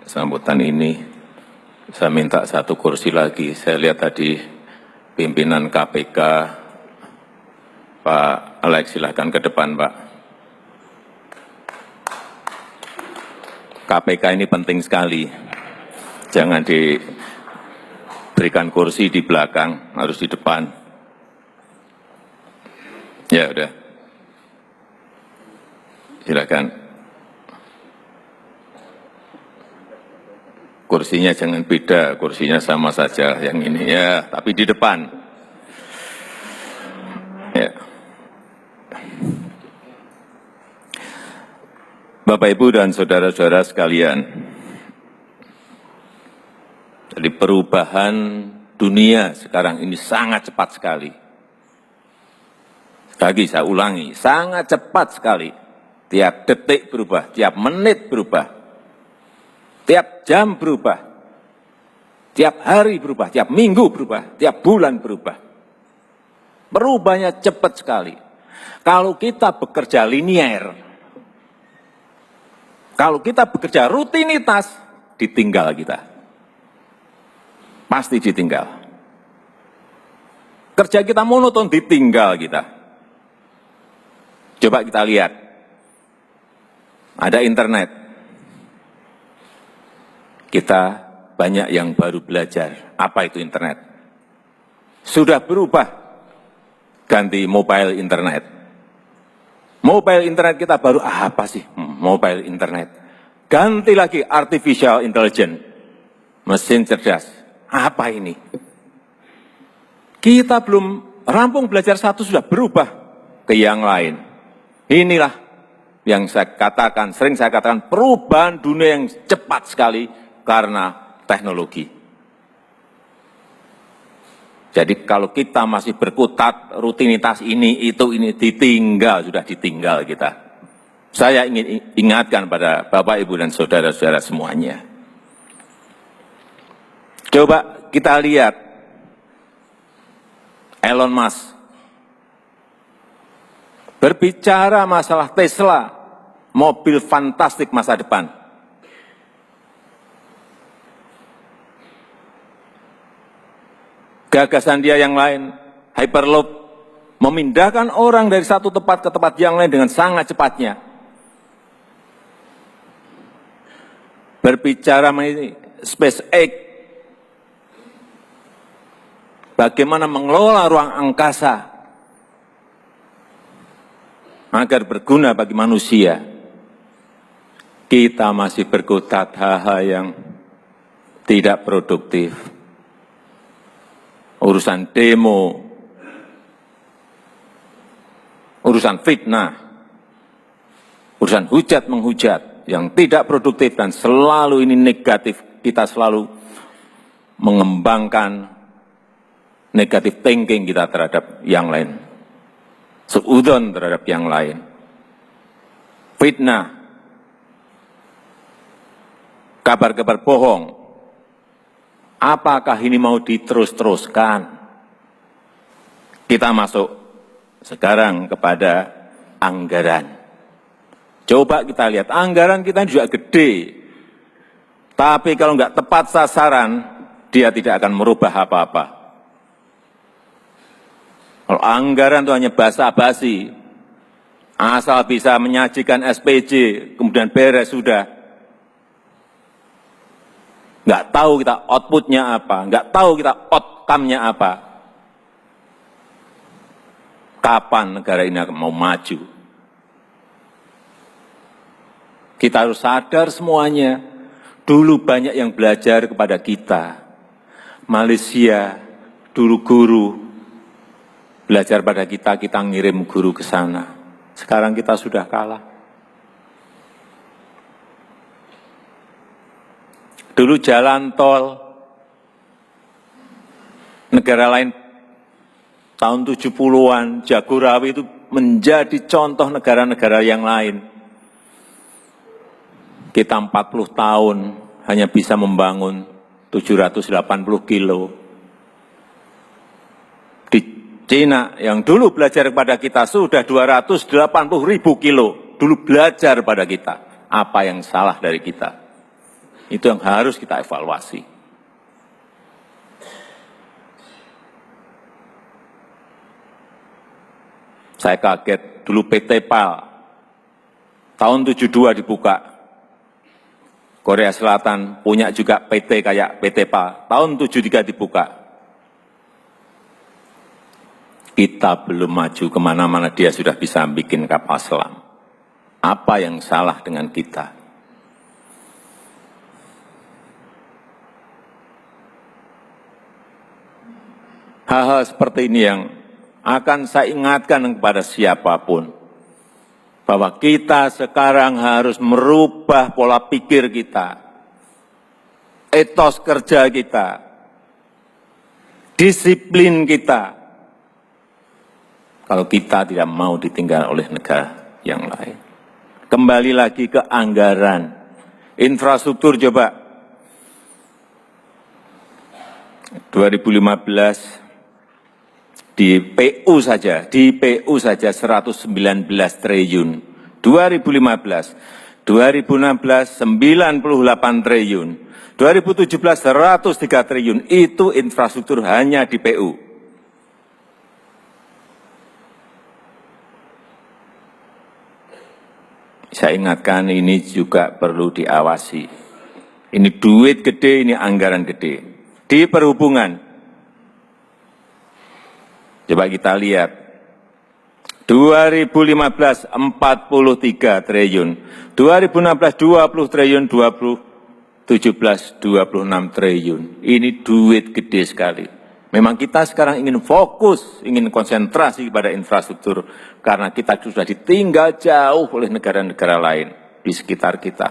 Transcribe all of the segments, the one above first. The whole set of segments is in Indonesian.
Sambutan ini, saya minta satu kursi lagi. Saya lihat tadi pimpinan KPK, Pak Alex, silahkan ke depan, Pak. KPK ini penting sekali. Jangan diberikan kursi di belakang, harus di depan. Ya, udah. Silakan. Kursinya jangan beda, kursinya sama saja yang ini ya, tapi di depan. Ya. Bapak, Ibu, dan saudara-saudara sekalian, jadi perubahan dunia sekarang ini sangat cepat sekali. Lagi saya ulangi, sangat cepat sekali. Tiap detik berubah, tiap menit berubah. Tiap jam berubah, tiap hari berubah, tiap minggu berubah, tiap bulan berubah. Perubahannya cepat sekali. Kalau kita bekerja linier, kalau kita bekerja rutinitas, ditinggal kita. Pasti ditinggal. Kerja kita monoton, ditinggal kita. Coba kita lihat. Ada internet. Kita banyak yang baru belajar apa itu internet. Sudah berubah, ganti mobile internet. Mobile internet kita baru, apa sih mobile internet? Ganti lagi artificial intelligence, mesin cerdas. Apa ini? Kita belum rampung belajar satu, sudah berubah ke yang lain. Inilah yang saya katakan, sering saya katakan, perubahan dunia yang cepat sekali, karena teknologi. Jadi kalau kita masih berkutat rutinitas ini, itu, ini, ditinggal, sudah ditinggal kita. Saya ingin ingatkan pada Bapak, Ibu, dan saudara-saudara semuanya. Coba kita lihat Elon Musk berbicara masalah Tesla, mobil fantastik masa depan. Gagasan dia yang lain, Hyperloop, memindahkan orang dari satu tempat ke tempat yang lain dengan sangat cepatnya. Berbicara mengenai SpaceX, bagaimana mengelola ruang angkasa agar berguna bagi manusia. Kita masih berkutat hal-hal yang tidak produktif. Urusan demo, urusan fitnah, urusan hujat-menghujat yang tidak produktif dan selalu ini negatif. Kita selalu mengembangkan negatif thinking kita terhadap yang lain, seudon terhadap yang lain, fitnah, kabar-kabar bohong. Apakah ini mau diterus-teruskan? Kita masuk sekarang kepada anggaran. Coba kita lihat, anggaran kita juga gede. Tapi kalau nggak tepat sasaran, dia tidak akan merubah apa-apa. Kalau anggaran itu hanya basa-basi, asal bisa menyajikan SPJ, kemudian beres, sudah. Nggak tahu kita outputnya apa, nggak tahu kita outcome-nya apa. Kapan negara ini akan mau maju? Kita harus sadar semuanya. Dulu banyak yang belajar kepada kita. Malaysia, dulu guru belajar pada kita, kita ngirim guru ke sana. Sekarang kita sudah kalah. Dulu jalan tol, negara lain tahun 70-an, Jagorawi itu menjadi contoh negara-negara yang lain. Kita 40 tahun hanya bisa membangun 780 kilo. Di Cina yang dulu belajar kepada kita sudah 280.000 kilo, dulu belajar pada kita. Apa yang salah dari kita? Itu yang harus kita evaluasi. Saya kaget, dulu PT PAL, tahun 72 dibuka. Korea Selatan punya juga PT kayak PT PAL, tahun 73 dibuka. Kita belum maju kemana-mana, dia sudah bisa bikin kapal selam. Apa yang salah dengan kita? Hal-hal seperti ini yang akan saya ingatkan kepada siapapun, bahwa kita sekarang harus merubah pola pikir kita, etos kerja kita, disiplin kita, kalau kita tidak mau ditinggal oleh negara yang lain. Kembali lagi ke anggaran, infrastruktur coba, 2015 di PU saja 119 triliun, 2015, 2016 98 triliun, 2017 103 triliun, itu infrastruktur hanya di PU. Saya ingatkan ini juga perlu diawasi. Ini duit gede, ini anggaran gede. Di perhubungan, coba kita lihat, 2015 43 triliun, 2016 20 triliun, 2017 26 triliun. Ini duit gede sekali. Memang kita sekarang ingin fokus, ingin konsentrasi pada infrastruktur, karena kita sudah ditinggal jauh oleh negara-negara lain di sekitar kita.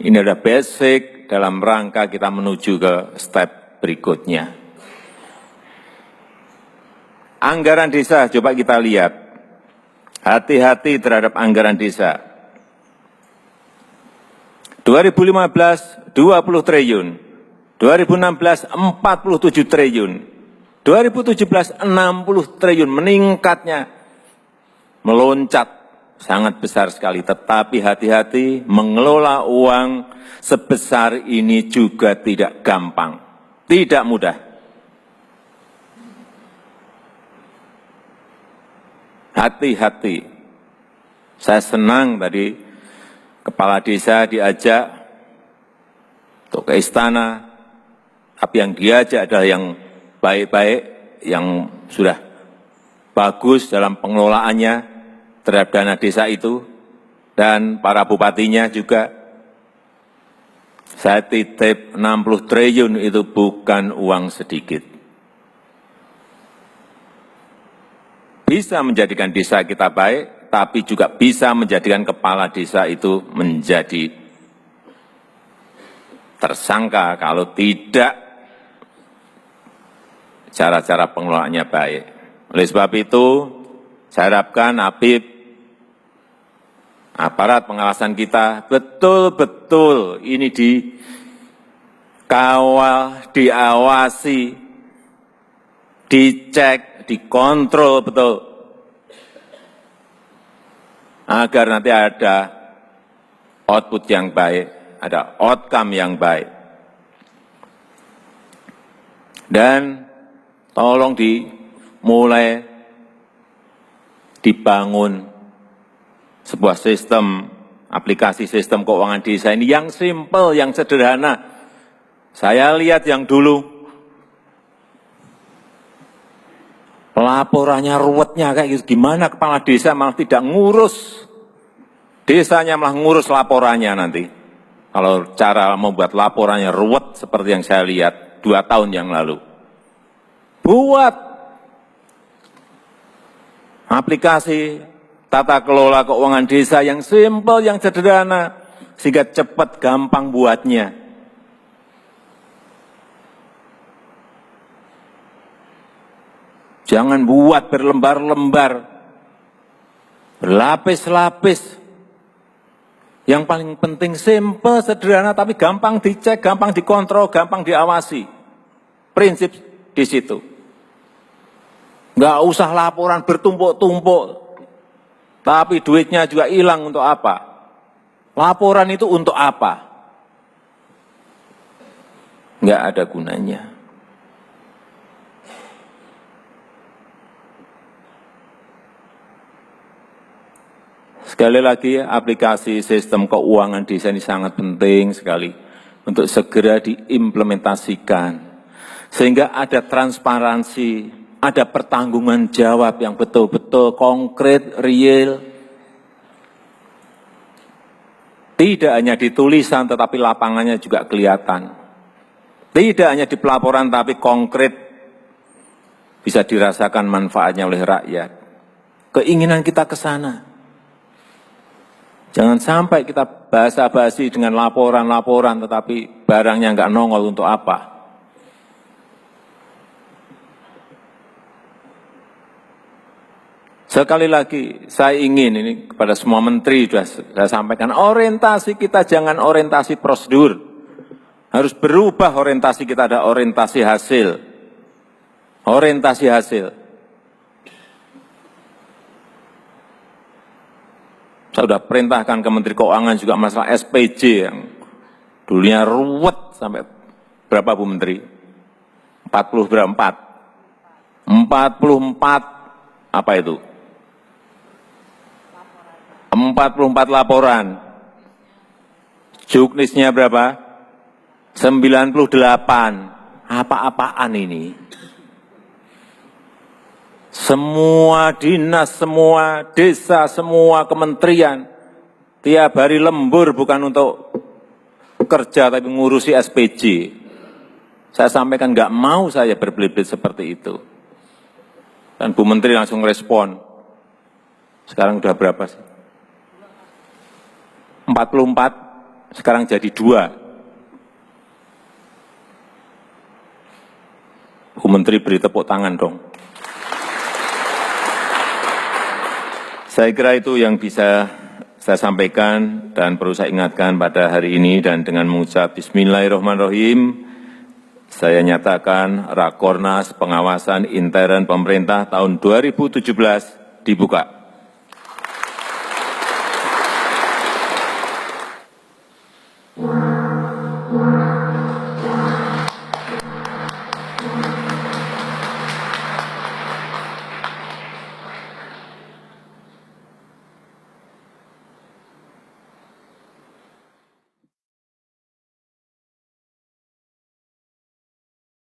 Ini adalah basic dalam rangka kita menuju ke step berikutnya. Anggaran desa, coba kita lihat. Hati-hati terhadap anggaran desa. 2015, 20 triliun. 2016, 47 triliun. 2017, 60 triliun. Meningkatnya, meloncat, sangat besar sekali. Tetapi hati-hati, mengelola uang sebesar ini juga tidak gampang. Tidak mudah. Hati-hati. Saya senang tadi kepala desa diajak untuk ke istana, tapi yang diajak adalah yang baik-baik, yang sudah bagus dalam pengelolaannya terhadap dana desa itu, dan para bupatinya juga. Saya titip 60 triliun itu bukan uang sedikit. Bisa menjadikan desa kita baik, tapi juga bisa menjadikan kepala desa itu menjadi tersangka kalau tidak cara-cara pengelolaannya baik. Oleh sebab itu, saya harapkan Habib, aparat pengawasan kita betul-betul ini dikawal, diawasi, dicek, dikontrol betul, agar nanti ada output yang baik, ada outcome yang baik. Dan tolong dimulai dibangun sebuah sistem, aplikasi sistem keuangan desa ini yang simple, yang sederhana. Saya lihat yang dulu, laporannya ruwetnya kayak gitu, gimana kepala desa malah tidak ngurus desanya, malah ngurus laporannya nanti. Kalau cara membuat laporannya ruwet seperti yang saya lihat 2 tahun yang lalu. Buat aplikasi tata kelola keuangan desa yang simple, yang sederhana, sehingga cepat, gampang buatnya. Jangan buat berlembar-lembar, berlapis-lapis. Yang paling penting simple, sederhana, tapi gampang dicek, gampang dikontrol, gampang diawasi. Prinsip di situ. Nggak usah laporan bertumpuk-tumpuk, tapi duitnya juga hilang untuk apa? Laporan itu untuk apa? nggak ada gunanya. Sekali lagi, aplikasi sistem keuangan desa ini sangat penting sekali untuk segera diimplementasikan. Sehingga ada transparansi, ada pertanggungan jawab yang betul-betul konkret, real. Tidak hanya di tulisan, tetapi lapangannya juga kelihatan. Tidak hanya di pelaporan, tapi konkret bisa dirasakan manfaatnya oleh rakyat. Keinginan kita ke sana. Jangan sampai kita basa-basi dengan laporan-laporan, tetapi barangnya nggak nongol untuk apa. Sekali lagi, saya ingin ini kepada semua menteri sudah saya sampaikan, orientasi kita jangan orientasi prosedur. Harus berubah orientasi kita, ada orientasi hasil. Orientasi hasil. Saya sudah perintahkan ke Menteri Keuangan juga masalah SPJ yang dulunya ruwet sampai berapa Bu Menteri? 40 berapa? 44 apa itu? 44 laporan. Juknisnya berapa? 98. Apa-apaan ini? Semua dinas, semua desa, semua kementerian, tiap hari lembur bukan untuk kerja tapi ngurusi SPJ. Saya sampaikan nggak mau saya berbelit-belit seperti itu. Dan Bu Menteri langsung respon. Sekarang udah berapa sih? 44, sekarang jadi 2. Bu Menteri beri tepuk tangan dong. Saya kira itu yang bisa saya sampaikan dan perlu saya ingatkan pada hari ini, dan dengan mengucap Bismillahirrahmanirrahim, saya nyatakan Rakornas Pengawasan Intern Pemerintah tahun 2017 dibuka.